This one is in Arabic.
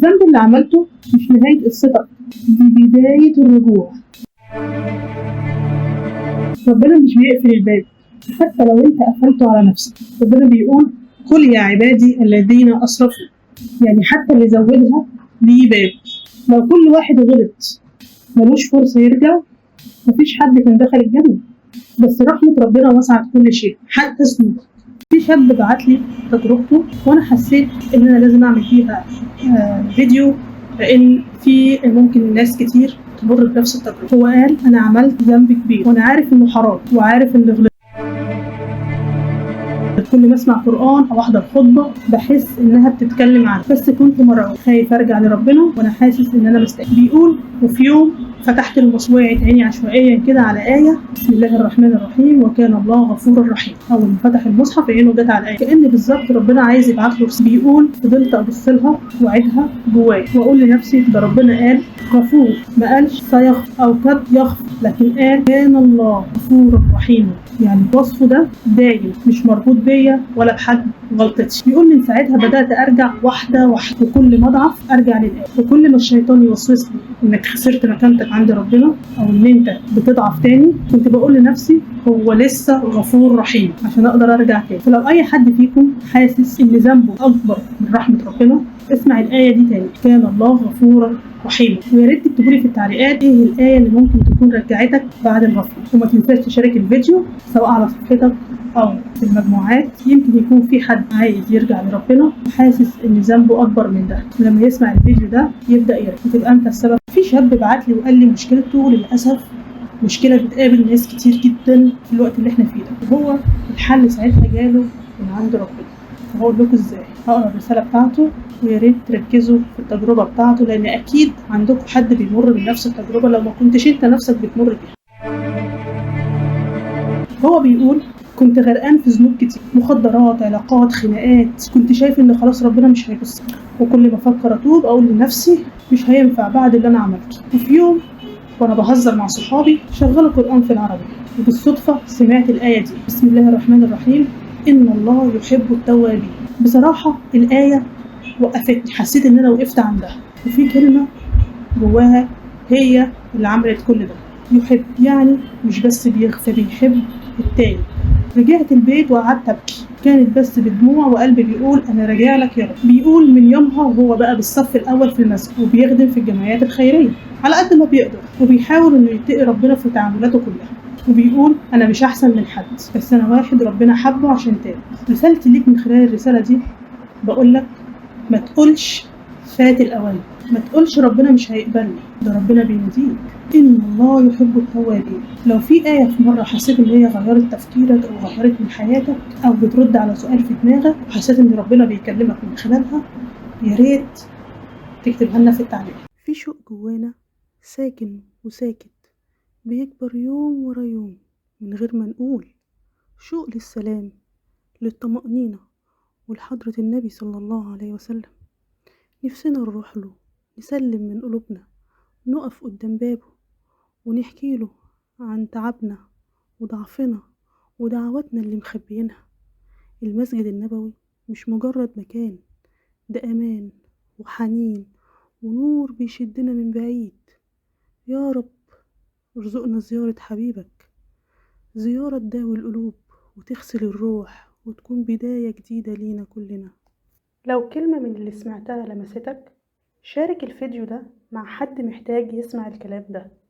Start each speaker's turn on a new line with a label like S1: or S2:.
S1: الذنب اللي عملته مش نهاية قصتك، دي بداية الرجوع. ربنا مش بيقفل الباب حتى لو انت قفلته على نفسك. ربنا بيقول قل يا عبادي الذين اسرفوا، يعني حتى اللي زودها ليه باب. لو كل واحد غلط ملوش فرصة يرجع مفيش حد كان دخل الجنة، بس رحمة ربنا وسعت كل شيء حتى سلوكه. في شاب بعتلي تجربته وانا حسيت ان انا لازم اعمل فيها فيديو، لان في ممكن ناس كتير تمر بنفس التجربة. هو قال انا عملت ذنب كبير وانا عارف انه حرام وعارف ان غلط. كل ما اسمع قرآن او احضر خطبة بحس انها بتتكلم عنه، بس كنت مرعوب خايف ارجع لربنا وانا حاسس ان انا مستحيل. بيقول وفي يوم فتحت المصوية عيني عشوائيا كده على آية بسم الله الرحمن الرحيم وكان الله غفورا رحيما. أول ما فتح المصحف عينه جت على الآية كأن بالظبط ربنا عايز يبعت له رسالة. بيقول فضلت أبص لها وأعيدها جوايا وأقول لنفسي ده ربنا قال غفور، ما قالش سيغفر أو قد يغفر، لكن قال كان الله غفورا رحيما، يعني وصفه ده دايم مش مربوط بيا ولا بحد غلطتي. بيقول من ساعتها بدأت أرجع واحدة واحدة، وكل ما أضعف أرجع للآية، وكل ما الشيطان يوسوس لي إنك خسرت مكانتك عند ربنا أو إن أنت بتضعف تاني كنت بقول لنفسي هو لسه غفور رحيم عشان أقدر أرجع تاني. فلو أي حد فيكم حاسس إن ذنبه أكبر من رحمة ربنا اسمع الآية دي تاني، كان الله غفورا رحيما. ويا ريت تكتبوا لي في التعليقات إيه الآية اللي ممكن تكون رجعتك بعد الغفلة، وما تنساش تشارك الفيديو سواء على صفحتك أو في المجموعات، يمكن يكون في حد عايز يرجع لربنا وحاسس إن ذنبه أكبر من ده، ولما يسمع الفيديو ده يبدأ يرجع وتبقى أنت السبب. في شاب بعتلي وقال لي مشكلته للأسف مشكلة بتقابل ناس كتير جدا في الوقت اللي احنا فيه ده، وهو الحل ساعتها جاله من عند ربنا. وهقول لكم ازاي. هقرا الرسالة بتاعته ويا ريت تركزوا في التجربة بتاعته، لأن أكيد عندكم حد بيمر بنفس التجربة لو ما كنتش أنت نفسك بتمر بيها. هو بيقول كنت غرقان في ذنوب كتير، مخدرات، علاقات، خناقات، كنت شايف ان خلاص ربنا مش هيبص، وكل ما افكر اتوب اقول لنفسي مش هينفع بعد اللي انا عملته. وفي يوم وانا بهزر مع صحابي شغلوا قرآن في العربي، وبالصدفة سمعت الآية دي بسم الله الرحمن الرحيم إن الله يحب التوابين. بصراحة الآية وقفتني، حسيت إن أنا وقفت عندها، وفي كلمة جواها هي اللي عملت كل ده. يحب يعني مش بس بيغفر، بيحب التاني. رجعت البيت وقعدت أبكي، كانت بس بدموع وقلبي بيقول أنا راجع لك يا رب. بيقول من يومها وهو بقى بالصف الأول في المسجد وبيخدم في الجمعيات الخيرية على قد ما بيقدر، وبيحاول إنه يتقي ربنا في تعاملاته كلها. وبيقول أنا مش أحسن من حد، بس أنا واحد ربنا حبه عشان تاني. رسالتي ليك من خلال الرسالة دي بقول لك ما تقولش فات الأوان، ما تقولش ربنا مش هيقبلني، ده ربنا بيناديك إن الله يحب التوابين. لو في آية في مرة حسيت إن هي غيرت تفكيرك أو غيرت من حياتك أو بترد على سؤال في دماغك وحسيت إن ربنا بيكلمك من خلالها، يا ريت تكتبها لنا في التعليق. في شوق جوانا ساكن وساكت بيكبر يوم ورا يوم من غير ما نقول، شوق للسلام، للطمأنينة ولحضرة النبي صلى الله عليه وسلم. نفسنا نروح له، نسلم من قلوبنا، نقف قدام بابه ونحكي له عن تعبنا وضعفنا ودعواتنا اللي مخبيينها. المسجد النبوي مش مجرد مكان، ده أمان وحنين ونور بيشدنا من بعيد. يا رب ارزقنا زيارة حبيبك، زيارة تداوي القلوب وتغسل الروح وتكون بداية جديدة لينا كلنا. لو كلمة من اللي سمعتها لمستك شارك الفيديو ده مع حد محتاج يسمع الكلام ده.